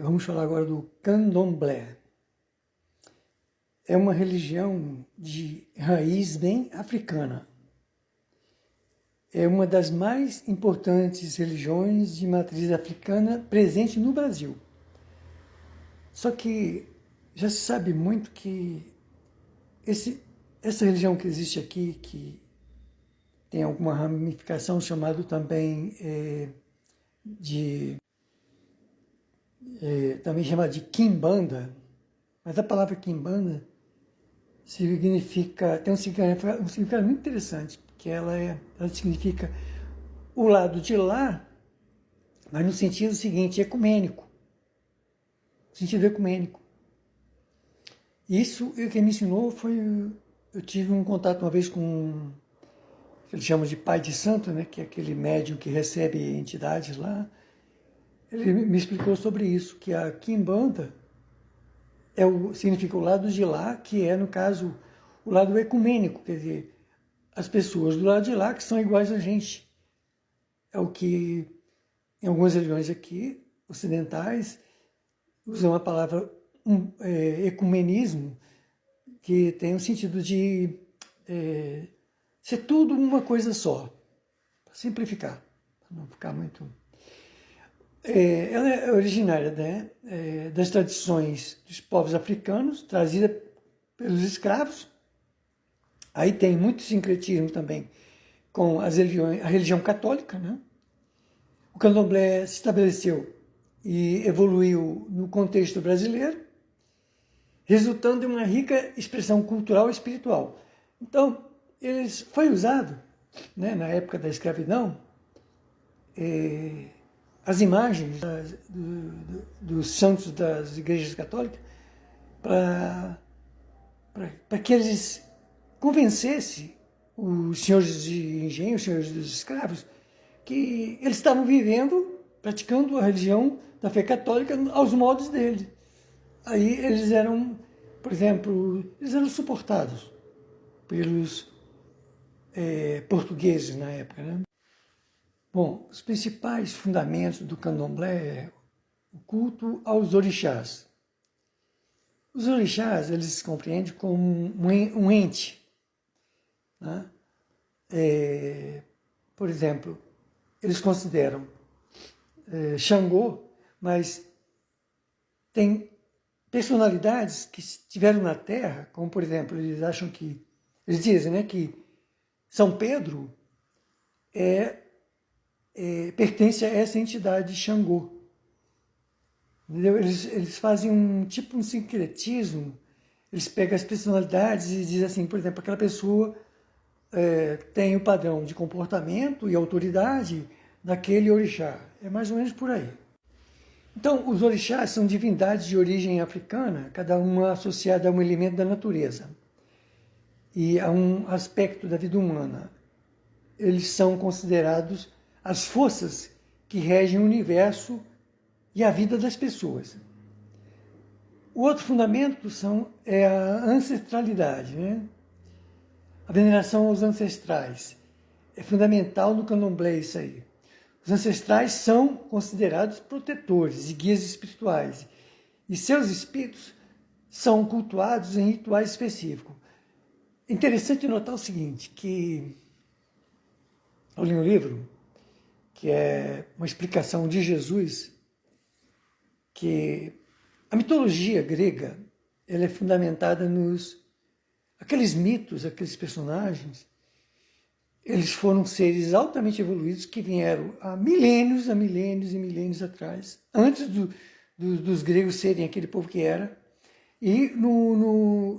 Vamos falar agora do candomblé. É uma religião de raiz bem africana. É uma das mais importantes religiões de matriz africana presente no Brasil. Só que já se sabe muito que essa religião que existe aqui, que tem alguma ramificação chamada também também chamada de quimbanda, mas a palavra quimbanda tem um significado muito interessante, porque ela significa o lado de lá, mas no sentido seguinte, ecumênico. Sentido ecumênico. Isso, quem me ensinou foi, eu tive um contato uma vez com, que eles chamam de pai de santo, né, que é aquele médium que recebe entidades lá. Ele me explicou sobre isso, que a quimbanda significa o lado de lá, que é, no caso, o lado ecumênico, quer dizer, as pessoas do lado de lá que são iguais a gente. É o que, em algumas religiões aqui, ocidentais, usam a palavra ecumenismo, que tem o sentido de ser tudo uma coisa só, para simplificar, para não ficar muito... ela é originária, né, das tradições dos povos africanos, trazida pelos escravos. Aí tem muito sincretismo também com a religião católica, né? O candomblé se estabeleceu e evoluiu no contexto brasileiro, resultando em uma rica expressão cultural e espiritual. Então, foi usado, né, na época da escravidão, as imagens dos santos das igrejas católicas para que eles convencessem os senhores de engenho, os senhores dos escravos, que eles estavam vivendo, praticando a religião da fé católica aos modos deles. Aí eles eram, por exemplo, eles eram suportados pelos portugueses na época, né? Bom, os principais fundamentos do candomblé é o culto aos orixás. Os orixás, eles se compreendem como um ente, né? Por exemplo, eles consideram Xangô, mas tem personalidades que estiveram na Terra, como por exemplo, eles dizem, né, que São Pedro pertence a essa entidade de Xangô. Entendeu? Eles fazem um sincretismo, eles pegam as personalidades e dizem assim, por exemplo, aquela pessoa tem o padrão de comportamento e autoridade daquele orixá. É mais ou menos por aí. Então, os orixás são divindades de origem africana, cada uma associada a um elemento da natureza e a um aspecto da vida humana. Eles são considerados as forças que regem o universo e a vida das pessoas. O outro fundamento é a ancestralidade, né? A veneração aos ancestrais. É fundamental no candomblé isso aí. Os ancestrais são considerados protetores e guias espirituais, e seus espíritos são cultuados em rituais específicos. Interessante notar o seguinte, que eu li um livro, que é uma explicação de Jesus, que a mitologia grega ela é fundamentada aqueles mitos, aqueles personagens, eles foram seres altamente evoluídos que vieram há milênios e milênios atrás, antes dos gregos serem aquele povo que era, e no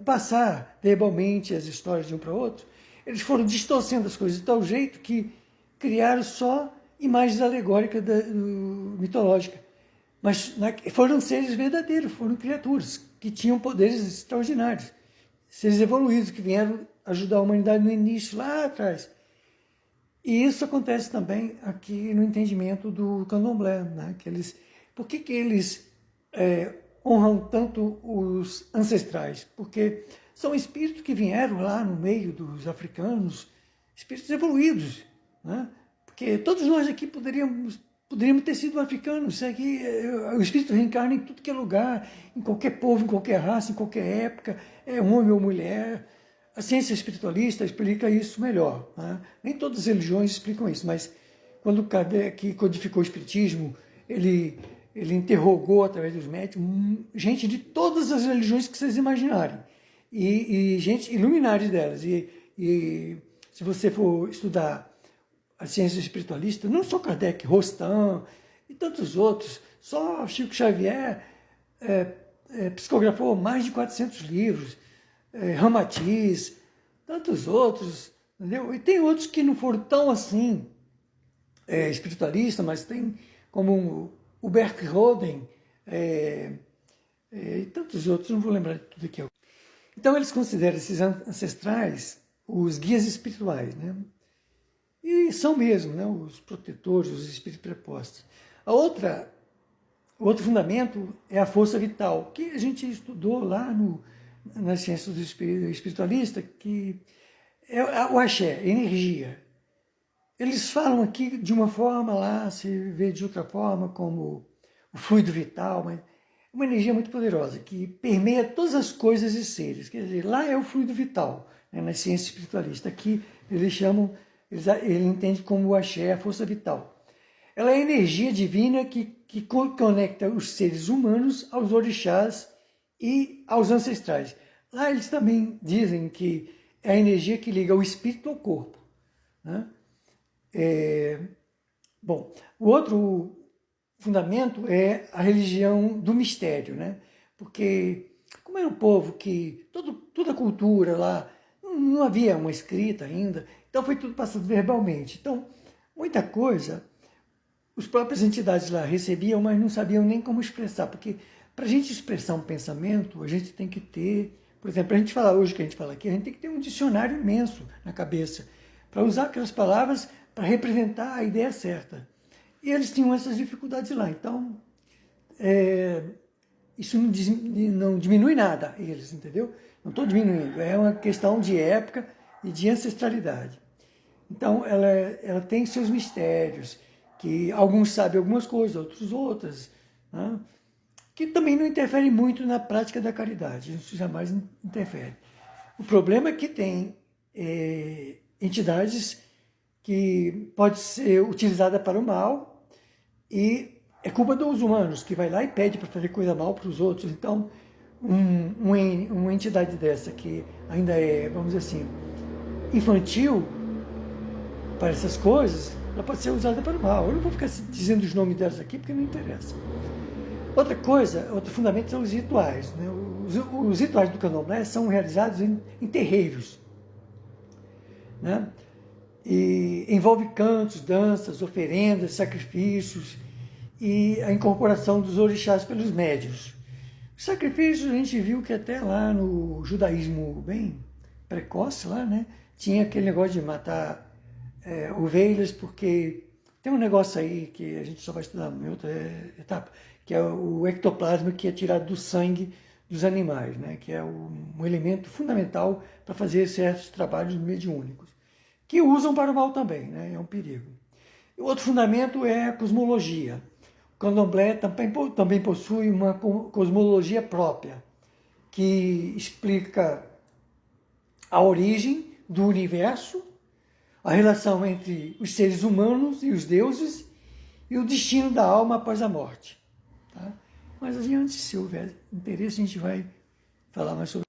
passar verbalmente as histórias de um para outro, eles foram distorcendo as coisas de tal jeito que criaram só imagens alegóricas mitológicas. Mas foram seres verdadeiros, foram criaturas que tinham poderes extraordinários, seres evoluídos que vieram ajudar a humanidade no início, lá atrás. E isso acontece também aqui no entendimento do candomblé, né? Por que eles honram tanto os ancestrais? Porque são espíritos que vieram lá no meio dos africanos, espíritos evoluídos, né? Porque todos nós aqui poderíamos poderíamos ter sido africanos. Isso aqui, o espírito reencarna em tudo que é lugar, em qualquer povo, em qualquer raça, em qualquer época, é homem ou mulher. A ciência espiritualista explica isso melhor, né? Nem todas as religiões explicam isso, mas quando Kardec codificou o espiritismo, ele interrogou através dos médicos gente de todas as religiões que vocês imaginarem, e gente iluminares delas. E se você for estudar a ciência espiritualista, não só Kardec, Rostam e tantos outros, só Chico Xavier psicografou mais de 400 livros, Ramatiz, tantos outros, entendeu? E tem outros que não foram tão assim espiritualistas, mas tem como o Bert Roden e tantos outros, não vou lembrar de tudo aqui. Então eles consideram esses ancestrais os guias espirituais, né? E são mesmo, né, os protetores, os espíritos prepostos. O outro fundamento é a força vital, que a gente estudou lá na ciência do espiritualista, que é o axé, energia. Eles falam aqui de uma forma, lá se vê de outra forma, como o fluido vital, mas uma energia muito poderosa, que permeia todas as coisas e seres. Quer dizer, lá é o fluido vital, né, na ciência espiritualista. Aqui eles chamam, ele entende como o axé, a força vital. Ela é a energia divina que conecta os seres humanos aos orixás e aos ancestrais. Lá eles também dizem que é a energia que liga o espírito ao corpo, né? Bom, o outro fundamento é a religião do mistério, né? Porque como era um povo que toda a cultura lá não havia uma escrita ainda, então foi tudo passado verbalmente. Então, muita coisa as próprias entidades lá recebiam, mas não sabiam nem como expressar, porque para a gente expressar um pensamento, a gente tem que ter, por exemplo, a gente falar hoje que a gente fala aqui, a gente tem que ter um dicionário imenso na cabeça, para usar aquelas palavras para representar a ideia certa. E eles tinham essas dificuldades lá, então isso não diminui nada eles, entendeu? Não estou diminuindo, é uma questão de época e de ancestralidade. Então ela tem seus mistérios, que alguns sabem algumas coisas, outros outras, né? Que também não interferem muito na prática da caridade, isso jamais interfere. O problema é que tem entidades que pode ser utilizada para o mal e é culpa dos humanos, que vai lá e pede para fazer coisa mal para os outros. Então, uma entidade dessa que ainda é, vamos dizer assim, infantil para essas coisas, ela pode ser usada para o mal. Eu não vou ficar dizendo os nomes delas aqui porque não interessa. Outra coisa, outro fundamento são os rituais, né? Os rituais do candomblé são realizados em terreiros, né? E envolve cantos, danças, oferendas, sacrifícios e a incorporação dos orixás pelos médios. Os sacrifícios a gente viu que até lá no judaísmo bem precoce lá, né? Tinha aquele negócio de matar ovelhas, porque tem um negócio aí que a gente só vai estudar em outra etapa, que é o ectoplasma, que é tirado do sangue dos animais, né? Que é um elemento fundamental para fazer certos trabalhos mediúnicos, que usam para o mal também, né? É um perigo. E outro fundamento é a cosmologia. O candomblé também possui uma cosmologia própria, que explica a origem do universo, a relação entre os seres humanos e os deuses e o destino da alma após a morte. Tá? Mas adiante, se houver interesse, a gente vai falar mais sobre